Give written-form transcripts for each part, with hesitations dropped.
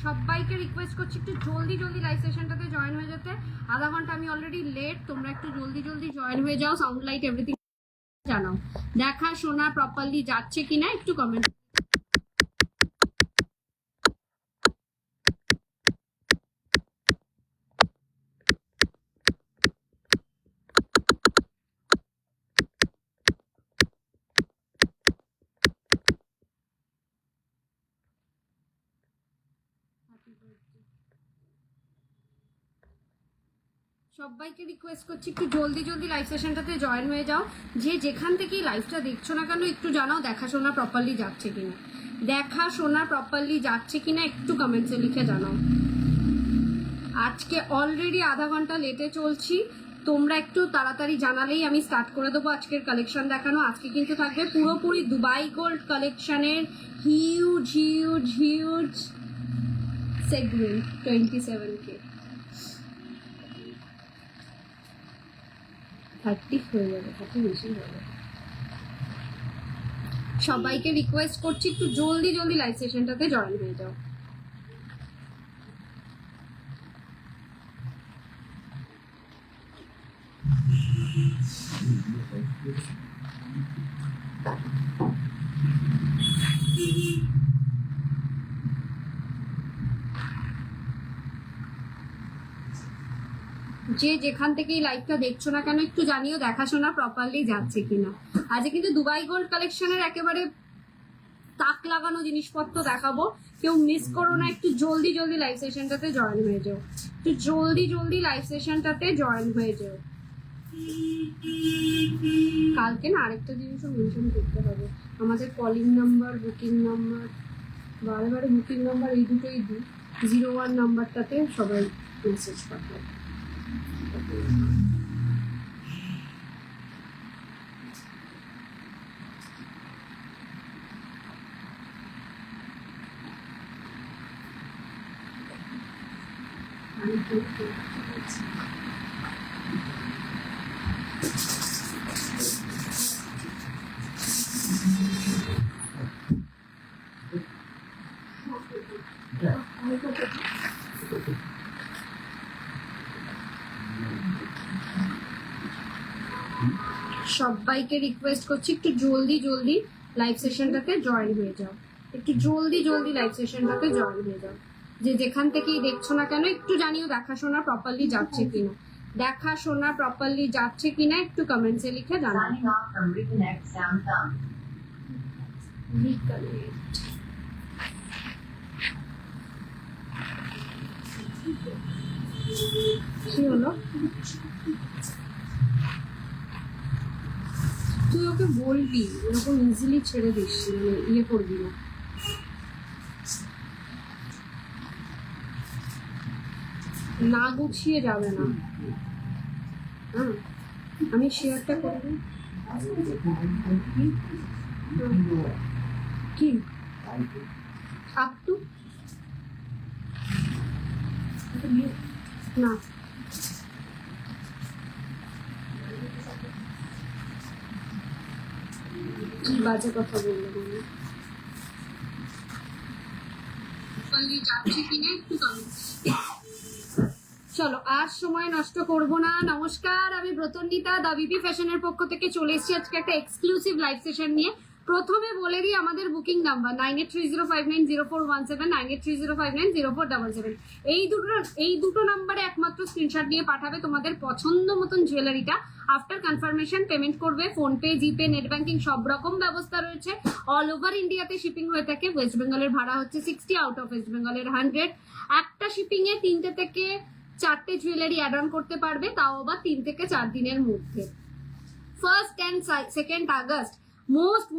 সবাইকে রিকোয়েস্ট করছি একটু জলদি জলদি লাইভ সেশনটাতে জয়েন হয়ে যেতে। আধা ঘন্টা আমি অলরেডি লেট, তোমরা একটু জলদি জলদি জয়েন হয়ে যাও। সাউন্ড লাইট এভরিথিং জানাও, দেখা শোনা প্রপারলি যাচ্ছে কিনা একটু কমেন্ট। সবাইকে রিকোয়েস্ট করছি একটু জলদি জলদি লাইভ সেশনটাতে জয়েন হয়ে যাও। যে যেখান থেকেই লাইভটা দেখছো না কেন একটু জানাও দেখাশোনা প্রপারলি যাচ্ছে কিনা, দেখাশোনা প্রপারলি যাচ্ছে কিনা একটু কমেন্টসে লিখে জানাও। আজকে অলরেডি আধা ঘন্টা লেটে চলছি, তোমরা একটু তাড়াতাড়ি জানালেই আমি স্টার্ট করে দেবো আজকের কালেকশন দেখানো। আজকে কিন্তু থাকবে পুরোপুরি দুবাই গোল্ড কালেকশনের huge huge huge segment 27K 30 হয়ে যাবে, 30 বেশি হবে। সবাইকে রিকোয়েস্ট করছি একটু জলদি জলদি লাইভ সেশনটাতে জয়েন হয়ে যাও। যে যেখান থেকে এই লাইভটা দেখছো না কেন একটু জানিও দেখাশোনা প্রপারলি যাচ্ছে কিনা। আজকে কিন্তু দুবাই গোল্ড কালেকশনের একেবারে তাক লাগানো জিনিসপত্র দেখাবো, কেউ মিস করো না। একটু জলদি জলদি লাইভ সেশনটাতে জয়েন হয়ে যাও, একটু জলদি জলদি লাইভ সেশনটাতে জয়েন হয়ে যাও। কালকে না আরেকটা জিনিসও মেনশন করতে হবে, আমাদের কলিং নাম্বার, বুকিং নাম্বার, বারে বারে বুকিং নাম্বার এই দুটোই দিই, 01 নাম্বারটাতে সবাই মেসেজ পাঠায়। সবাইকে রিকোয়েস্ট করছি একটু জলদি জলদি লাইভ সেশনটাতে জয়েন হয়ে যাও, একটু জলদি জলদি লাইভ সেশনটাতে জয়েন হয়ে যাও। যে যেখান থেকেই দেখছো না কেন একটু জানিও দেখাশোনা প্রপারলি যাচ্ছে কিনা, দেখাশোনা প্রপারলি যাচ্ছে কিনা একটু কমেন্টসে লিখে জানাও। কি হলো? তুই ওকে বলবি এরকম ইজিলি ছেড়ে দিস, মানে ইয়ে করবি না। না গুছিয়ে যাবে না। হ্যাঁ আমি শেয়ারটা করে দিই। কি আপ টু না, কি বাজে কথা বললো মানে যাচ্ছে কিনা একটু কমেন্ট। চলো আর সময় নষ্ট করব না। নমস্কার, আমি ব্রতন্বিতা দা বিপি ফ্যাশনের পক্ষ থেকে চলে এসেছি আজকে একটা এক্সক্লুসিভ লাইভ সেশন নিয়ে। প্রথমে বলে দিই আমাদের বুকিং নাম্বার 9830590417, 9830590477। এই দুটো নাম্বারে একমাত্র স্ক্রিনশট নিয়ে পাঠাবে তোমাদের পছন্দ মতন জুয়েলারিটা। আফটার কনফার্মেশন পেমেন্ট করবে, ফোনপে, জিপে, নেট ব্যাংকিং সব রকম ব্যবস্থা রয়েছে। অল ওভার ইন্ডিয়াতে শিপিং হয়ে থাকে। ওয়েস্ট বেঙ্গলের ভাড়া হচ্ছে 60, আউট অফ ওয়েস্ট বেঙ্গলের 100। একটা শিপিং এ 3টে থেকে 4টে জুয়েলারি অ্যাড অন করতে পারবে, তাও আবার 3 থেকে 4 দিনের মধ্যে। 1st and 2nd August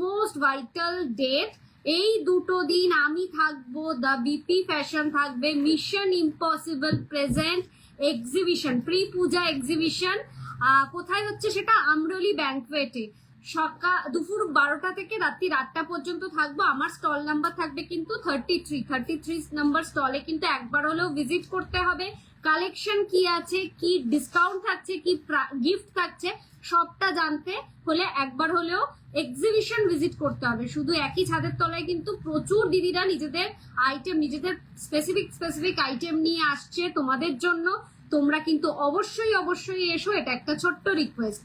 most vital date. এই দুটো দিন আমি থাকবো, দ্য বিপি ফ্যাশন থাকবে, mission impossible present exhibition, pre Puja exhibition. কোথায় হচ্ছে সেটা? আমরলি ব্যাংকুয়েটে। দুপুর 12টা থেকে রাত্রি 8টা পর্যন্ত থাকবো। আমার স্টল নাম্বার থাকবে কিন্তু 33 নাম্বার স্টলে কিন্তু একবার হলেও ভিজিট করতে হবে। কালেকশন কি আছে, কি ডিসকাউন্ট থাকছে, কি গিফট থাকছে, সবটা জানতে হলে একবার হলেও এক্সিবিশন ভিজিট করতে হবে। শুধু একই ছাদের তলায় কিন্তু প্রচুর দিদিরা নিজেদের আইটেম, নিজেদের স্পেসিফিক আইটেম নিয়ে আসছে তোমাদের জন্য। তোমরা কিন্তু অবশ্যই অবশ্যই এসো, এটা একটা ছোট্ট রিকোয়েস্ট।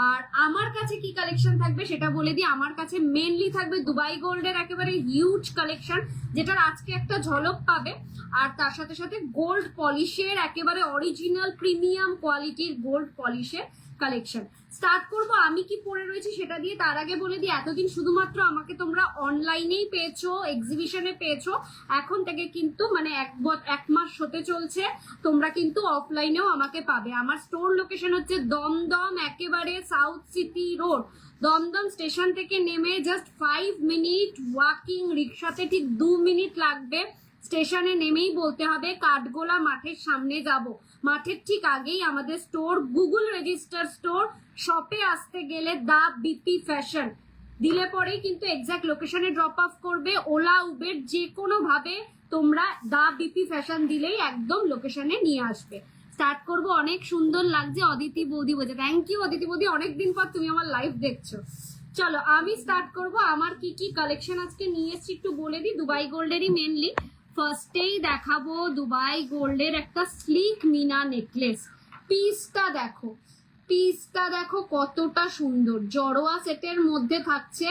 আর আমার কাছে কি কালেকশন থাকবে সেটা বলে দিই। আমার কাছে মেনলি থাকবে দুবাই গোল্ডের একেবারে হিউজ কালেকশন, যেটার আজকে একটা ঝলক পাবে। আর তার সাথে সাথে গোল্ড পলিশের একেবারে অরিজিনাল প্রিমিয়াম কোয়ালিটির গোল্ড পলিশের কালেকশন। স্টার্ট করব আমি কি পরে রয়েছি সেটা দিয়ে। তার আগে বলে দিই, এতদিন শুধুমাত্র আমাকে তোমরা অনলাইনেই পেয়েছো, এক্সিবিশনে পেয়েছো। এখন থেকে কিন্তু মানে এক মাস হতে চলছে, তোমরা কিন্তু অফলাইনেও আমাকে পাবে। আমার স্টোর লোকেশন হচ্ছে দমদম, একেবারে south city road. Dum Dum station থেকে নেমে জাস্ট 5 মিনিট ওয়াকিং, রিক্সাতে ঠিক 2 মিনিট লাগবে। স্টেশনে নেমেই বলতে হবে কাঠগোলা মাঠের সামনে যাব। মাঠের ঠিক আগেই আমাদের স্টোর, গুগল রেজিস্টার স্টোর। শপে আসতে গেলে দা বিপি ফ্যাশন দিলে পরেই কিন্তু এক্সাক্ট লোকেশনে ড্রপ অফ করবে। ওলা উবের যে কোনো ভাবে তোমরা দা বিপি ফ্যাশন দিলেই একদম লোকেশনে নিয়ে আসবে। স্টার্ট করব। অনেক সুন্দর লাগছে অদিতি বৌদি বলছে, থ্যাংক ইউ অদিতি বৌদি, অনেকদিন পর তুমি আমার লাইভ দেখছো। চলো আমি স্টার্ট করব। আমার কি কি কালেকশন আজকে নিয়ে এসেছি একটু বলে দিই। দুবাই গোল্ডেরই মেনলি ফার্স্টেই দেখাবো দুবাই গোল্ডের একটা স্লিক মিনা নেকলেস। পিসটা দেখো, পিসটা দেখো কতটা সুন্দর, জড়োয়া সেটের মধ্যে থাকছে।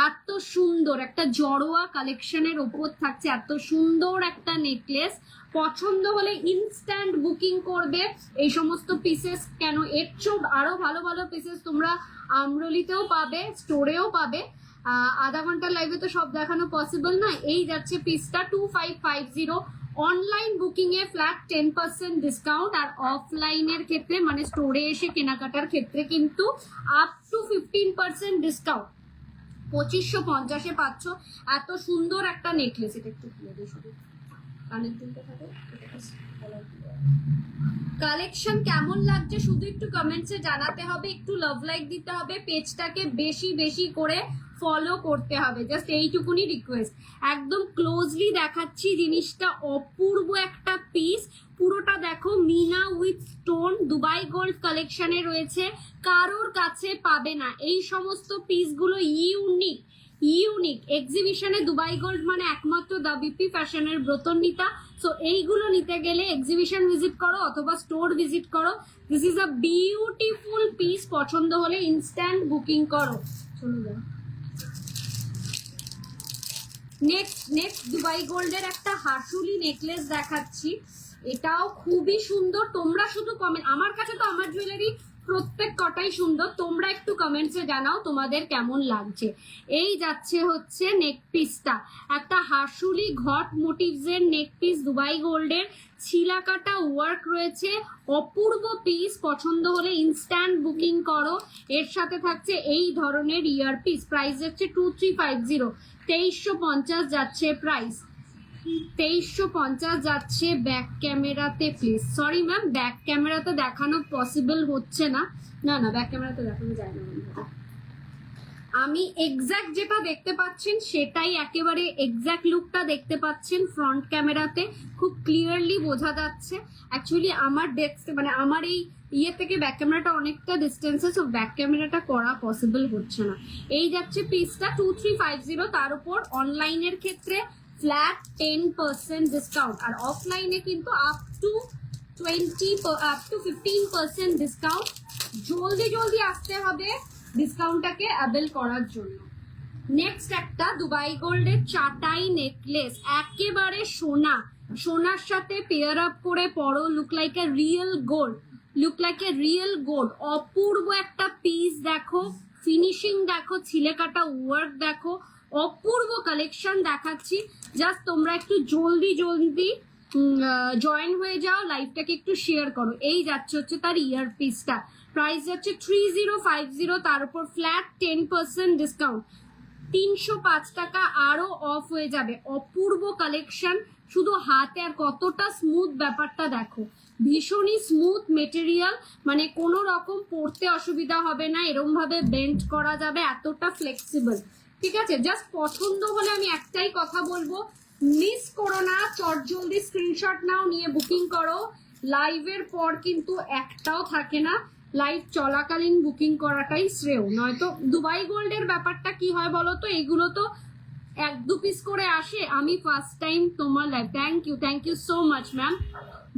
এত সুন্দর একটা জড়োয়া কালেকশনের ওপর থাকছে এত সুন্দর একটা নেকলেস। পছন্দ হলে ইনস্ট্যান্ট বুকিং করবে এই সমস্ত পিসেস। কেন, এর চেয়েও আরো ভালো ভালো পিসেস তোমরা আমরলিতেও পাবে, স্টোরেও পাবে। আধা ঘন্টার লাইভে তো সব দেখানো পসিবল না। এই যাচ্ছে পিসটা 2550। অনলাইন বুকিং এ ফ্ল্যাট 10% ডিসকাউন্ট, আর অফলাইনের ক্ষেত্রে মানে স্টোরে এসে কেনাকাটার ক্ষেত্রে কিন্তু আপ টু 15% ডিসকাউন্ট। 2550-এ পাচ্ছ এত সুন্দর একটা নেকলেস। এটা একটু খুলে দিই, শুধু কানের দুলটা থাকে। কালেকশন কেমন লাগছে শুধু একটু কমেন্টসে জানাতে হবে, একটু লাভ লাইক দিতে হবে, পেজটাকে বেশি বেশি করে ফলো করতে হবে। জাস্ট এইটুকুনি রিকোয়েস্ট। একদম ক্লোজলি দেখাচ্ছি জিনিসটা, অপূর্ব একটা পিস। পুরোটা দেখো মিনা উইথ স্টোন, দুবাই গোল্ড কালেকশনে রয়েছে, কারোর কাছে পাবে না। এই সমস্ত পিসগুলো ইউনিক ইউনিক। এক্সিবিশনে দুবাই গোল্ড মানে একমাত্র দা বিপি ফ্যাশনের ব্রতন্বিতা। সো এইগুলো নিতে গেলে এক্সিবিশন ভিজিট করো অথবা স্টোর ভিজিট করো। This is a beautiful piece. পছন্দ হলে ইনস্ট্যান্ট বুকিং করো। চলো যাও। নেক্সট দুবাই গোল্ডের একটা হাসুলি নেকলেস দেখাচ্ছি। এটাও খুবই সুন্দর। তোমরা শুধু কমেন্ট, আমার কাছে তো আমার জুয়েলারি প্রত্যেক কটাই সুন্দর, তোমরা একটু কমেন্টসে জানাও তোমাদের কেমন লাগছে। এই যাচ্ছে হচ্ছে নেক পিসটা, একটা হাসুলি ঘট মোটিভস এর নেক পিস, দুবাই গোল্ডের ছিলা কাটা ওয়ার্ক রয়েছে, অপূর্ব পিস। পছন্দ হলে ইনস্ট্যান্ট বুকিং করো। এর সাথে থাকছে এই ধরনের ইয়ার পিস। প্রাইস যাচ্ছে 2350, 2350 যাচ্ছে প্রাইস। 2350 যাচ্ছে। ব্যাক ক্যামেরাতে প্লিজ, সরি ম্যাম, ব্যাক ক্যামেরাতে দেখানো পসিবল হচ্ছে না। না না, ব্যাক ক্যামেরাতে দেখানো যায় না। আমি এক্স্যাক্ট যেটা দেখতে পাচ্ছেন সেটাই, একেবারে এক্স্যাক্ট লুকটা দেখতে পাচ্ছেন ফ্রন্ট ক্যামেরাতে, খুব ক্লিয়ারলি বোঝা যাচ্ছে। অ্যাকচুয়ালি আমার ডেস্ক মানে আমার এই ইয়ে থেকে ব্যাক ক্যামেরাটা অনেকটা ডিস্টেন্সে, সো ব্যাক ক্যামেরাটা করা পসিবল হচ্ছে না। এই যাচ্ছে পিসটা 2350। তার উপর অনলাইনের ক্ষেত্রে ফ্ল্যাট 10% ডিসকাউন্ট, আর অফলাইনে কিন্তু আপ টু 15% ডিসকাউন্ট। জলদি জলদি আসতে হবে ডিসকাউন্টটাকে অ্যাভেল করার জন্য। নেক্সট একটা দুবাই গোল্ডের চাটাই নেকলেস, একেবারে সোনা, সোনার সাথে পেয়ার আপ করে পরো, look like a real gold, look like a real gold. অপূর্ব একটা পিস দেখো, ফিনিশিং দেখো, ছিলে কাটা ওয়ার্ক দেখো, অপূর্ব কালেকশন দেখাচ্ছি। জাস্ট তোমরা একটু জলদি জলদি জয়েন হয়ে যাও, লাইভটাকে একটু শেয়ার করো। এই যাচ্ছে হচ্ছে তার ইয়ার পিসটা, প্রাইস যাচ্ছে 3050, তার উপর ফ্ল্যাট 10% ডিসকাউন্ট, 305 টাকা আরো অফ হয়ে যাবে। অপূর্ব কালেকশন, শুধু হাতে, আর কতটা স্মুথ ব্যাপারটা দেখো, ভীষণই স্মুথ মেটেরিয়াল, মানে কোনো রকম পরতে অসুবিধা হবে না, এরকম ভাবে বেন্ড করা যাবে, এতটা ফ্লেক্সিবল। ঠিক আছে, জাস্ট পছন্দ হলে আমি একটাই কথা বলবো, মিস করো না, চটজলদি স্ক্রিনশট নাও, নিয়ে বুকিং করো। লাইভের পর কিন্তু একটাও থাকে না, লাইভ চলাকালীন বুকিং করাটাই শ্রেয়। নয়তো দুবাই গোল্ডের ব্যাপারটা কি হয় বলো তো, এইগুলো তো 1-2 পিস করে আসে। আমি ফার্স্ট টাইম তোমার live, thank you so much ma'am.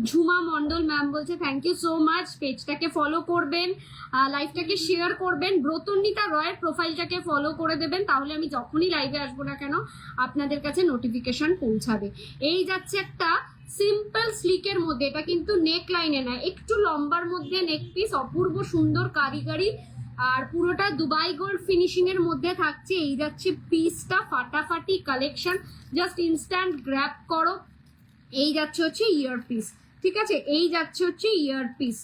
Jhuma Mondal ma'am বলছে থ্যাংক ইউ সো মাচ। পেজটাকে ফলো করবেন, লাইভটাকে শেয়ার করবেন, ব্রতন্বিতা রয়ের প্রোফাইলটাকে ফলো করে দেবেন, তাহলে আমি যখনই লাইভে আসবো না কেন আপনাদের কাছে নোটিফিকেশন পৌঁছাবে। এই যাচ্ছে একটা সিম্পল স্লিকের মধ্যে, এটা কিন্তু নেক লাইনে না, একটু লম্বার মধ্যে নেক পিস, অপূর্ব সুন্দর কারিগরি, আর পুরোটা দুবাই গোল্ড ফিনিশিং এর মধ্যে থাকছে। এই যাচ্ছে পিসটা, ফাটাফাটি কালেকশন, জাস্ট ইনস্ট্যান্ট গ্র্যাব করো। এই যাচ্ছে হচ্ছে ইয়ার পিস, ঠিক আছে, এই যাচ্ছে হচ্ছে ইয়ার পিস,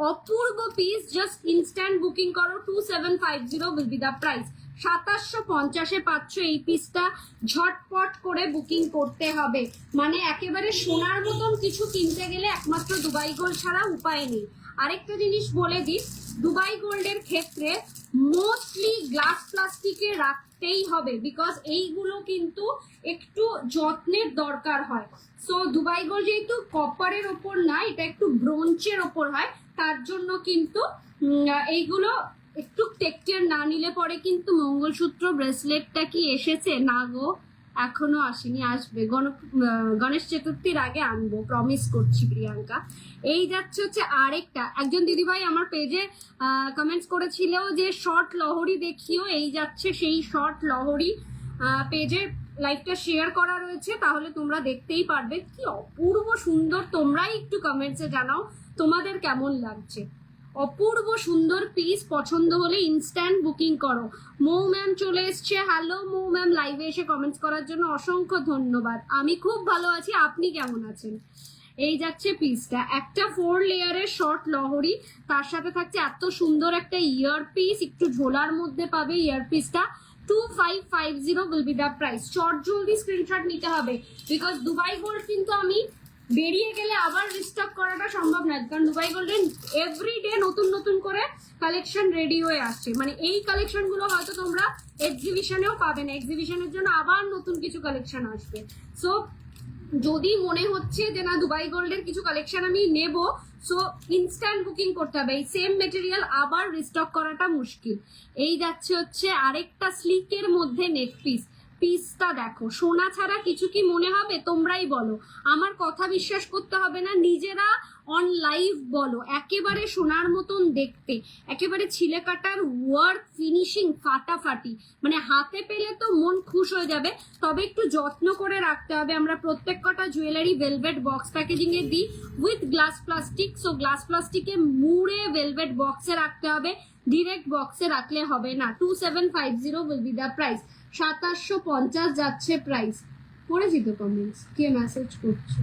অপূর্ব পিস, জাস্ট ইনস্ট্যান্ট বুকিং করো। 2750 উইল বি দ্য প্রাইস। 2750-এ পাচ্ছ এই পিসটা, ঝটপট করে বুকিং করতে হবে। মানে একেবারে সোনার মতন কিছু কিনতে গেলে একমাত্র দুবাই গোল্ড ছাড়া উপায় নেই। আরেকটা জিনিস বলে দিই, দুবাই গোল্ডের ক্ষেত্রে মোস্টলি গ্লাস প্লাস্টিকে রাখতেই হবে, বিকজ এইগুলো কিন্তু একটু যত্নের দরকার হয়। সো দুবাই গোল্ড যেহেতু কপারের ওপর না, এটা একটু ব্রোঞ্চের ওপর হয়, তার জন্য কিন্তু এইগুলো একটু টেক কেয়ার না নিলে পরে কিন্তু মঙ্গলসূত্র ব্রেসলেটটা কি এসেছে? না গো, এখনো আসেনি, আসবে গণেশ চতুর্থীর আগে আনবো, প্রমিস করছি প্রিয়াঙ্কা। এই যাচ্ছে হচ্ছে আরেকটা, একজন দিদিভাই আমার পেজে কমেন্টস করেছিল যে শর্ট লহরি দেখিও, এই যাচ্ছে সেই শর্ট লহরি, পেজে লাইভটা শেয়ার করা রয়েছে, তাহলে তোমরা দেখতেই পারবে। কি অপূর্ব সুন্দর, তোমরাই একটু কমেন্টসে জানাও তোমাদের কেমন লাগছে। অপূর্ব সুন্দর পিস, পছন্দ হলে ইনস্ট্যান্ট বুকিং করো। মৌ ম্যাম চলে এসছে, হ্যালো মৌ ম্যাম, লাইভে এসে কমেন্টস করার জন্য অসংখ্য ধন্যবাদ। আমি খুব ভালো আছি, আপনি কেমন আছেন? এই যাচ্ছে পিসটা, একটা 4 লেয়ারের শর্ট লহরি, তার সাথে থাকছে এত সুন্দর একটা ইয়ার পিস, একটু ঝোলার মধ্যে পাবে ইয়ার পিসটা। 2550 will be the price। চট জলদি স্ক্রিনশট নিতে হবে, বিকজ দুবাই গোল্ড কিন্তু আমি বেরিয়ে গেলে আবার রিস্টক করাটা সম্ভব নয়, কারণ দুবাই গোল্ডের এভরিডে নতুন নতুন করে কালেকশন রেডি হয়ে আসছে। মানে এই কালেকশন গুলো হয়তো তোমরা এক্সিবিশনেও পাবে না, এক্সিবিশনের জন্য আবার নতুন কিছু কালেকশন আসবে। সো যদি মনে হচ্ছে যে না দুবাই গোল্ডের কিছু কালেকশন আমি নেব, সো ইনস্ট্যান্ট বুকিং করতে হবে, এই সেম মেটেরিয়াল আবার রিস্টক করাটা মুশকিল। এই যাচ্ছে হচ্ছে আরেকটা স্লিকের মধ্যে নেক পিস, পিসটা দেখো, সোনা ছাড়া কিছু কি মনে হবে? তোমরাই বলো, আমার কথা বিশ্বাস করতে হবে না, নিজেরা অন লাইভ বলো, একেবারে সোনার মতন দেখতে, একেবারে ছিলে কাটার ওয়ার্ক, ফিনিশিং ফাটাফাটি, মানে হাতে পেলে তো মন খুশ হয়ে যাবে। তবে একটু যত্ন করে রাখতে হবে। আমরা প্রত্যেক কটা জুয়েলারি ভেলভেট বক্স প্যাকেজিং এ দিই with glass plastic, so glass প্লাস্টিকে মুড়ে ভেলভেট বক্সে রাখতে হবে, ডিরেক্ট বক্সে রাখলে হবে না। 2750 will be the price। 2750 যাচ্ছে প্রাইস। পড়েছি তো কমেন্টস, কে মেসেজ করছে?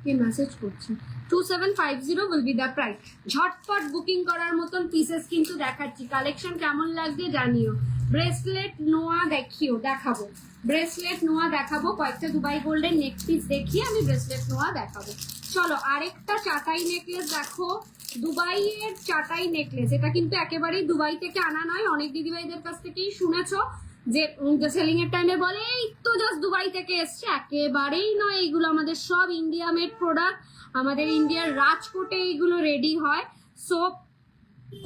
কে মেসেজ করছে? 2750 will be the price। ঝটপট বুকিং করার মতন পিসেস কিন্তু দেখাচ্ছি, কালেকশন কেমন লাগছে জানিও। ব্রেসলেট নোয়া দেখাবো, ব্রেসলেট নোয়া দেখাবো, কয়েকটা দুবাই গোল্ডের নেক পিস দেখিয়ে আমি ব্রেসলেট নোয়া দেখাবো। চলো আরেকটা চাটাই নেকলেস দেখো, দুবাইয়ের চাটাই নেকলেস, এটা কিন্তু একেবারেই দুবাই থেকে আনা নয়। অনেক দিদিভাইদের কাছ থেকেই শুনেছো যে সেলিং এর টাইমে বলে এই তো জাস্ট দুবাই থেকে এসছে, একেবারেই নয়, এইগুলো আমাদের সব ইন্ডিয়া মেড প্রোডাক্ট, আমাদের ইন্ডিয়ার রাজকোটে এইগুলো রেডি হয়। সো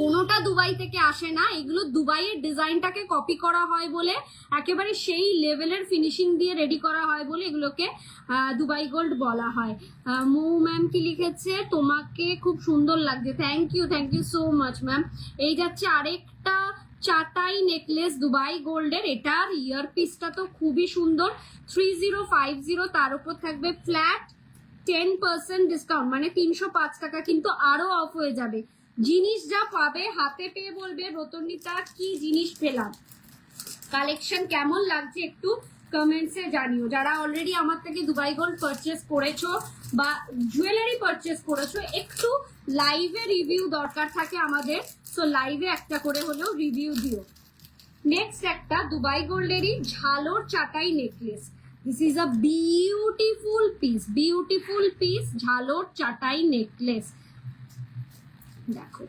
কোনোটা দুবাই থেকে আসে না, এগুলো দুবাইয়ের ডিজাইনটাকে কপি করা হয় বলে, একেবারে সেই লেভেলের ফিনিশিং দিয়ে রেডি করা হয় বলে এগুলোকে দুবাই গোল্ড বলা হয়। মৌ ম্যাম কি লিখেছে, তোমাকে খুব সুন্দর লাগছে, thank you so much ma'am. এই যাচ্ছে আরেকটা চাটাই নেকলেস দুবাই গোল্ডের, এটার ইয়ার পিসটা তো খুবই সুন্দর। 3050, তার উপর থাকবে ফ্ল্যাট 10% ডিসকাউন্ট, মানে 305 টাকা কিন্তু আরো অফ হয়ে যাবে। জিনিস যা পাবে হাতে পেয়ে বলবে রতনিতা কি জিনিস পেলাম। কালেকশন কেমন লাগছে একটু কমেন্টসে জানিও। যারা অলরেডি আমার থেকে দুবাই গোল্ড পারচেস করেছো বা জুয়েলারি পারচেস করেছো, একটু লাইভে রিভিউ দরকার থাকে আমাদের, সো লাইভে একটা করে হলেও রিভিউ দিও। নেক্সট একটা দুবাই গোল্ডেরই ঝালোর চাটাই necklace, this is a beautiful piece, ঝালোর চাটাই নেকলেস দেখো।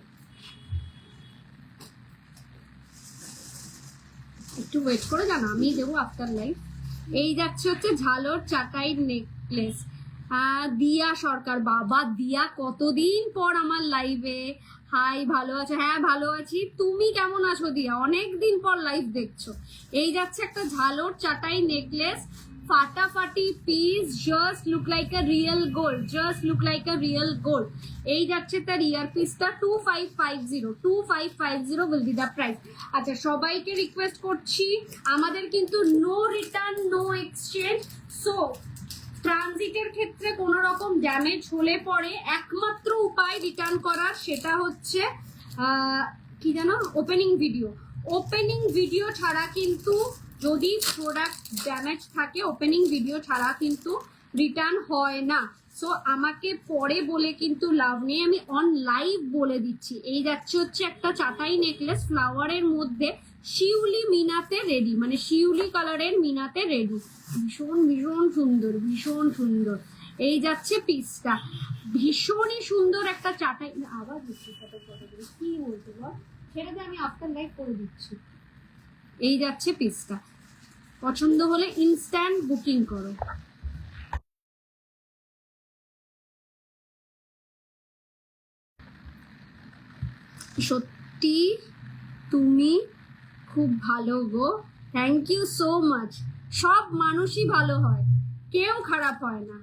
একটু ওয়েট করে জানো, আমি দেবো আফটার লাইভ। এই যাচ্ছে হচ্ছে ঝালোর চাটাই নেকলেস, দিয়া সরকার, বাবা দিয়া কতদিন পর আমার লাইভে। হাই, ভালো আছো? হ্যাঁ ভালো আছি, তুমি কেমন আছো দিয়া? অনেকদিন পর লাইভ দেখছো। এই যাচ্ছে একটা ঝালর চাটাই নেকলেস, ফাটাফাটি পিস, জাস্ট লুক লাইক আ real gold, just look like আ রিয়েল গোল্ড। এই যাচ্ছে তার ইয়ার পিসটা 2550 উইল বি দ্য প্রাইস। আচ্ছা, সবাইকে রিকোয়েস্ট করছি, আমাদের কিন্তু no return no exchange. So ট্রানজিটের ক্ষেত্রে কোনো রকম ড্যামেজ হলে পরে একমাত্র উপায় রিটার্ন করার, সেটা হচ্ছে কি জানো, ওপেনিং ভিডিও। ওপেনিং ভিডিও ছাড়া কিন্তু, যদি প্রোডাক্ট ড্যামেজ থাকে, ওপেনিং ভিডিও ছাড়া কিন্তু রিটার্ন হয় না। সো আমাকে পরে বলে কিন্তু লাভ নেই, আমি অন লাইভ বলে দিচ্ছি। এই যাচ্ছে হচ্ছে একটা চাটাই নেকলেস, ফ্লাওয়ারের মধ্যে শিউলি মিনাতে রেডি, মানে শিউলি কালারের মিনাতে রেডি। ভীষণ ভীষণ সুন্দর, ভীষণ সুন্দর। এই যাচ্ছে পিসটা, ভীষণই সুন্দর একটা চাটাই। আবার দিচ্ছি কি বলতে বল, ছেড়ে দিয়ে আমি আফটার লাইভ করে দিচ্ছি। এই যাচ্ছে পিসটা, পছন্দ হলে ইনস্ট্যান্ট বুকিং করো। সত্যি তুমি খুব ভালো গো, থ্যাংক ইউ সো মাচ। সব মানুষই ভালো হয়, কেউ খারাপ হয় না।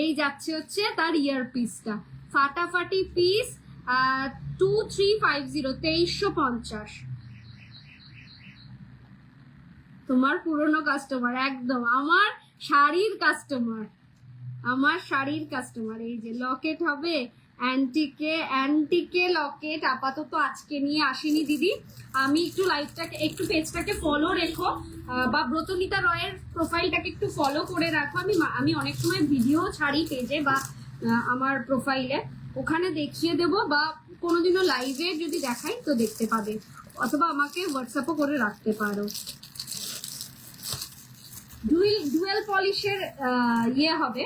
এই যাচ্ছে হচ্ছে তার ইয়ার পিসটা, ফাটাফাটি পিস, 2350, 2350। তোমার পুরনো কাস্টমার, একদম আমার শাড়ির কাস্টমার, আমার শাড়ির কাস্টমার। এই যে লকেট হবে, অ্যান্টিকে লকেট আপাতত আজকে নিয়ে আসিনি দিদি। আমি একটু লাইভটাকে, একটু পেজটাকে ফলো রেখো, বা ব্রতমিতা রয়ের প্রোফাইলটাকে একটু ফলো করে রাখো। আমি অনেক সময় ভিডিও ছাড়ি পেজে বা আমার প্রোফাইলে, ওখানে দেখিয়ে দেবো, বা কোনোদিনও লাইভে যদি দেখাই তো দেখতে পাবে, অথবা আমাকে হোয়াটসঅ্যাপও করে রাখতে পারো। ডুয়েল পলিশের ইয়ে হবে,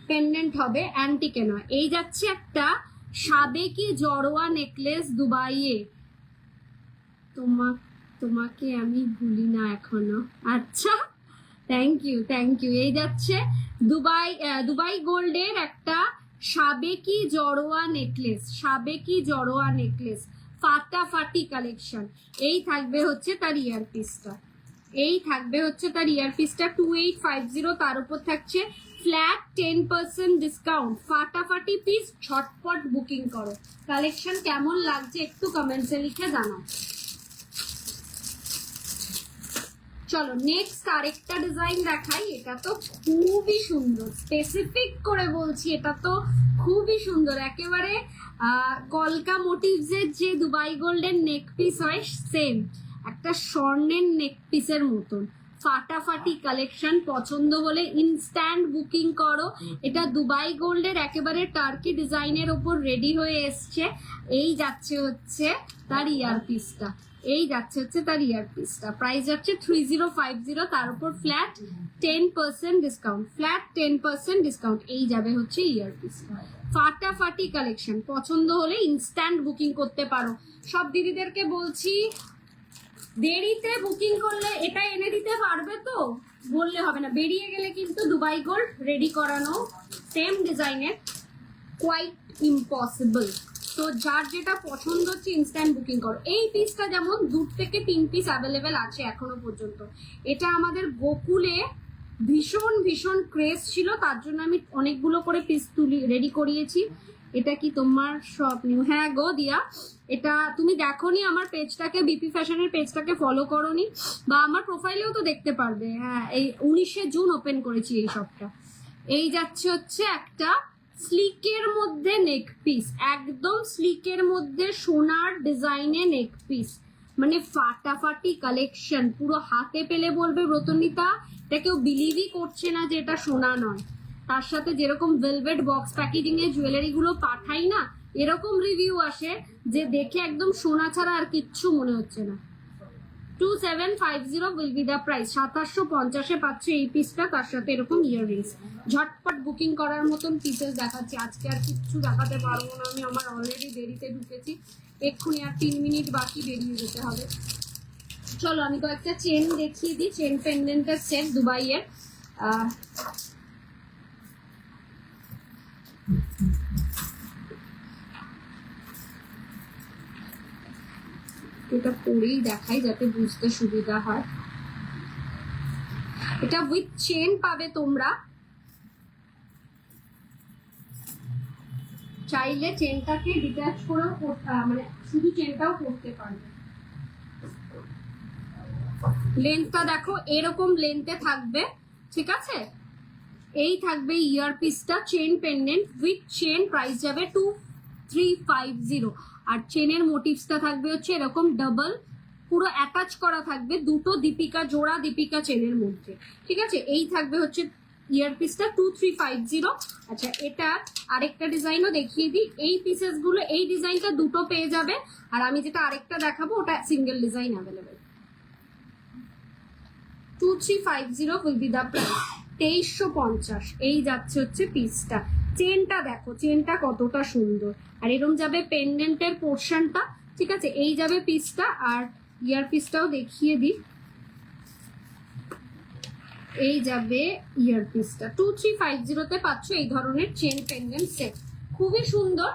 পেন্ডেন্ট হবে, অ্যান্টিকে নয়। এই যাচ্ছে একটা সাবেকি জড়োয়া নেকলেস দুবাইয়ে, তোমাকে আমি ভুলি না এখনো। আচ্ছা, থ্যাংক ইউ থ্যাংক ইউ। এই যাচ্ছে দুবাই গোল্ডের একটা সাবেকি জড়োয়া নেকলেস, সাবেকি জড়োয়া নেকলেস, ফাটাফাটি কালেকশন। এই থাকবে হচ্ছে তার ইয়ার পিসটা, এই থাকবে হচ্ছে তার ইয়ার পিসটা 2850। তার উপর থাকছে ফ্ল্যাট 10% ডিসকাউন্ট। ফাটাফাটি পিস, ঝটপট বুকিং করো। কালেকশন কেমন লাগছে একটু কমেন্টসে লিখে জানাও। চলো নেক্সট আরেকটা ডিজাইন দেখাই। এটা তো খুবই সুন্দর, স্পেসিফিক করে বলছি, এটা তো খুবই সুন্দর, একেবারে কলকা মোটিভস এর যে দুবাই গোল্ডের নেক পিস হয়, সেম একটা স্বর্ণের নেক পিসের মতন। ফাটাফাটি কালেকশন, পছন্দ হলে ইনস্ট্যান্ট বুকিং করো। এটা দুবাই গোল্ডের একেবারে টার্কি ডিজাইনের ওপর রেডি হয়ে এসছে। এই যাচ্ছে হচ্ছে তার ইয়ার পিসটা, এই যাচ্ছে হচ্ছে তার ইয়ার পিসটা, প্রাইস যাচ্ছে 3050। তার উপর ফ্ল্যাট 10% ডিসকাউন্ট, ফ্ল্যাট 10% ডিসকাউন্ট। এই যাবে হচ্ছে ইয়ার পিস। ফাটাফাটি কালেকশন, পছন্দ হলে ইনস্ট্যান্ট বুকিং করতে পারো। সব দিদিদেরকে বলছি, দেরিতে বুকিং করলে এটা এনে দিতে পারবে তো বললে হবে না, বেরিয়ে গেলে কিন্তু দুবাই গোল্ড রেডি করানো সেম ডিজাইনের কোয়াইট ইম্পসিবল। তো যার যেটা পছন্দ হচ্ছে ইনস্ট্যান্ট বুকিং করো। এই পিসটা যেমন 2 থেকে 3 পিস অ্যাভেলেবেল আছে এখনো পর্যন্ত। এটা আমাদের গোকুলে ভীষণ ভীষণ ক্রেজ ছিল, তার জন্য আমি অনেকগুলো করে পিস রেডি করিয়েছি। এটা কি তোমার শপ নিউ? হ্যাঁ গো দিয়া, এটা তুমি দেখোনি আমার পেজটাকে, বিপি ফ্যাশনের পেজটাকে ফলো করোনি, বা আমার প্রোফাইলেও তো দেখতে পারবে। হ্যাঁ, এই 19শে জুন ওপেন করেছি এই শপটা। এই যাচ্ছে হচ্ছে একটা স্লিকের মধ্যে নেক পিস, একদম স্লিকের মধ্যে সোনার ডিজাইনে নেক পিস, মানে ফাটাফাটি কালেকশন। পুরো হাতে পেলে বলবে ব্রতনিতা এটা কেউ বিলিভই করছে না যে এটা সোনা নয়। তার সাথে যেরকম ভেলভেট বক্স প্যাকেজিং এ জুয়েলারি গুলো পাঠাই না, এরকম রিভিউ আসে যে দেখে একদম সোনা ছাড়া আর কিচ্ছু মনে হচ্ছে না। 2750 উইল বি দ্য প্রাইস। 2750-এ পাচ্ছে এই পিসটা, তার সাথে এরকম ইয়াররিংস। ঝটপট বুকিং করার মতন পিসেস দেখাচ্ছি, আজকে আর কিচ্ছু দেখাতে পারবো না আমি, আমার অলরেডি দেরিতে ঢুকেছি, এক্ষুনি আর 3 মিনিট বাকি বেরিয়ে যেতে হবে। চলো আমি কয়েকটা চেন দেখিয়ে দিই, চেন পেন্ডেন্টের সেট দুবাইয়ের। এটা পরেই দেখাই যাতে বুঝতে সুবিধা হয়। এটা উইথ চেন পাবে তোমরা, চাইলে চেনটাকে ডিটাচ করেও মানে শুধু চেনটাও করতে পারবে। লেন্থটা দেখো এরকম লেন্থে থাকবে, ঠিক আছে। এই থাকবে ইয়ার পিসটা, chain pendant with chain, price যাবে 2350। আর চেনের মোটিভসটা থাকবে হচ্ছে এরকম ডাবল, পুরো অ্যাটাচ করা থাকবে দুটো দীপিকা, জোড়া দীপিকা চেনের মধ্যে, ঠিক আছে। এই থাকবে হচ্ছে ইয়ার পিসটা 2350। আচ্ছা, এটা আরেকটা ডিজাইনও দেখিয়ে দিই। এই পিসেস গুলো, এই ডিজাইনটা দুটো পেয়ে যাবে, আর আমি যেটা আরেকটা দেখাবো ওটা single design available. 2350 will be the price, 2350। এই যাচ্ছে হচ্ছে পিসটা। চেনটা দেখো, চেনটা কতটা সুন্দর, আর এরকম যাবে পেন্ডেন্টের পোর্শনটা, ঠিক আছে। এই যাবে পিসটা, আর ইয়ার পিসটাও দেখিয়ে দিই। এই যাবে ইয়ার পিসটা, 2350 পাচ্ছ এই ধরনের চেন পেন্ডেন্ট সেট, খুবই সুন্দর।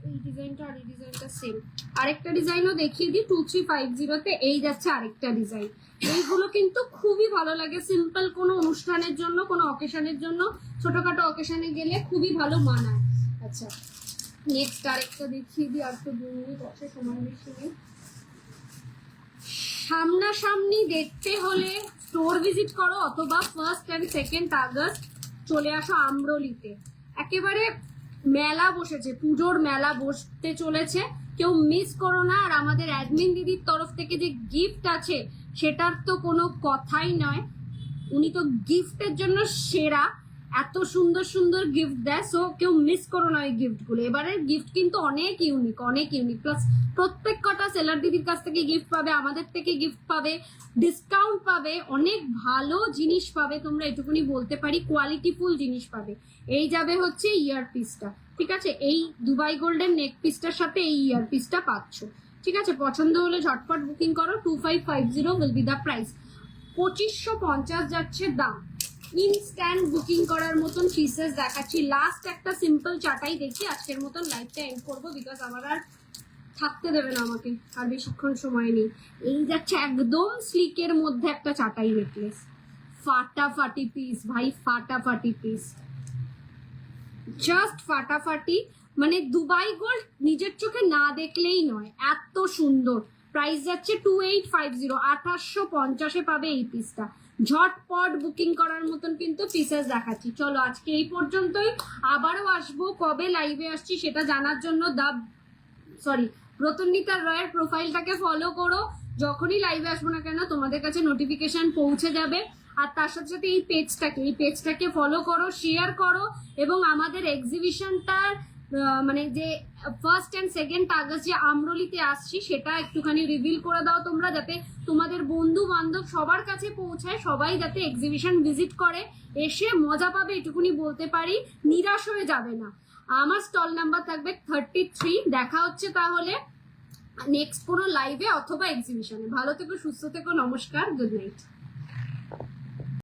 এই ডিজাইনটা আর এই ডিজাইনটা সেম। আরেকটা ডিজাইনও দেখিয়ে দিই 2350 এই যাচ্ছে আরেকটা ডিজাইন। এইগুলো কিন্তু খুবই ভালো লাগে, সিম্পল কোনো অনুষ্ঠানের জন্য, কোনো অকেশনের জন্য, ছোটখাটো অকেশনে গেলে খুবই ভালো মানায়। আচ্ছা, নেক্সট আরেকটা দেখিয়ে দিই, আর তো 2 মিনিট আছে, সময় বেশি নেই। সামনাসামনি দেখতে হলে স্টোর ভিজিট করো, অথবা 1 and 2 আগস্ট চলে আসো আমরলিতে। একেবারে মেলা বসেছে, পুজোর মেলা বসতে চলেছে, কেউ মিস করো না। আর আমাদের অ্যাডমিন দিদির তরফ থেকে যে গিফট আছে সেটার তো কোনো কথাই নয়, উনি তো গিফটের জন্য সেরা, এত সুন্দর সুন্দর গিফট দেয়। সো কেউ মিস করো না ওই গিফটগুলো। এবারের গিফট কিন্তু অনেক ইউনিক, অনেক ইউনিক, প্লাস প্রত্যেক কটা সেলার দিদির কাছ থেকে গিফট পাবে, আমাদের থেকে গিফট পাবে, ডিসকাউন্ট পাবে, অনেক ভালো জিনিস পাবে, তোমরা এটুকুনি বলতে পারি, কোয়ালিটিফুল জিনিস পাবে। এই যাবে হচ্ছে ইয়ার পিসটা, ঠিক আছে। এই দুবাই গোল্ডের নেক পিসটার সাথে এই ইয়ার পিসটা পাচ্ছ, ঠিক আছে। পছন্দ হলে ঝটপট বুকিং করো, 2550 উইল বি দ্য প্রাইস। 2550 যাচ্ছে দাম। ইনস্ট্যান্ট বুকিং করার মতন পিসেস দেখাচ্ছি। লাস্ট একটা সিম্পল চাটাই দেখি, আজকের মতন লাইভটা এন্ড করবো, বিকজ আমার আর থাকতে দেবে না আমাকে, আর বেশিক্ষণ সময় নেই। এই যাচ্ছে একদম স্লিকের মধ্যে একটা চাটাই নেকলেস, ফাটাফাটি পিস ভাই, ফাটাফাটি পিস, জাস্ট ফাটাফাটি। মানে দুবাই গোল্ড নিজের চোখে না দেখলেই নয়, এত সুন্দর। প্রাইস যাচ্ছে 2850, 2850 পাবে এই পিসটা। ঝটপট বুকিং করার মতন কিন্তু পিসেস দেখাচ্ছি। চলো আজকে এই পর্যন্তই, আবারও আসবো, কবে লাইভে আসছি সেটা জানার জন্য রতননিতা রয়ের প্রোফাইলটাকে ফলো করো, যখনই লাইভে আসবো না কেন তোমাদের কাছে নোটিফিকেশন পৌঁছে যাবে। আর তার সাথে সাথে এই পেজটাকে ফলো করো, শেয়ার করো, এবং আমাদের এক্সিবিশনটার মানে যে 1 and 2 আগস্ট যে আমরলিতে আসছি সেটা একটুখানি রিভিল করে দাও তোমরা, যাতে তোমাদের বন্ধু বান্ধব সবার কাছে পৌঁছায়, সবাই যাতে এক্সিবিশন ভিজিট করে, এসে মজা পাবে, এটুকুনি বলতে পারি, নিরাশ হয়ে যাবে না। আমার স্টল নাম্বার থাকবে 33। দেখা হচ্ছে তাহলে নেক্সট কোনো লাইভে অথবা এক্সিবিশনে। ভালো থেকো, সুস্থ থেকো, নমস্কার, গুড নাইট।